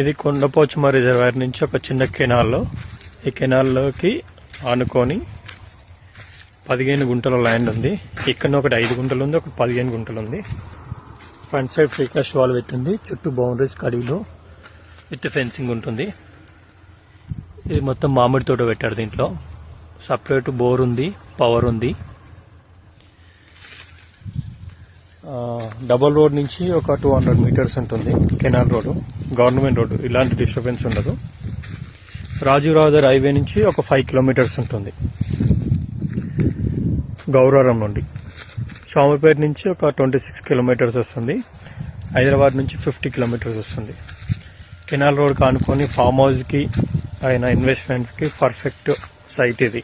ఇది కొండపోచమ్మ రిజర్వాయర్ నుంచి ఒక చిన్న కెనాల్లో, ఈ కెనాల్లోకి ఆనుకొని 15 గుంటల ల్యాండ్ ఉంది. ఇక్కడ ఒకటి 5 గుంటలు ఉంది, ఒకటి 15 గుంటలు ఉంది. ఫ్రంట్ సైడ్ ఫ్రీకాస్ట్ వాల్ పెట్టింది, చుట్టూ బౌండరీస్ కడిలో విత్ ఫెన్సింగ్ ఉంటుంది. ఇది మొత్తం మామిడి తోట పెట్టారు. దీంట్లో సపరేట్ బోర్ ఉంది, పవర్ ఉంది. డబల్ రోడ్ నుంచి ఒక 200 మీటర్స్ ఉంటుంది. కెనాల్ రోడ్డు, గవర్నమెంట్ రోడ్డు, ఇలాంటి డిస్టర్బెన్స్ ఉండదు. రాజీవ్ రహదారి హైవే నుంచి ఒక 5 కిలోమీటర్స్ ఉంటుంది. గౌరవరం నుండి షామర్పేట నుంచి ఒక 26 కిలోమీటర్స్ వస్తుంది. హైదరాబాద్ నుంచి 50 కిలోమీటర్స్ వస్తుంది. కెనాల్ రోడ్ కానుకొని ఫామ్ హౌస్కి అయిన ఇన్వెస్ట్మెంట్కి పర్ఫెక్ట్ సైట్ ఇది.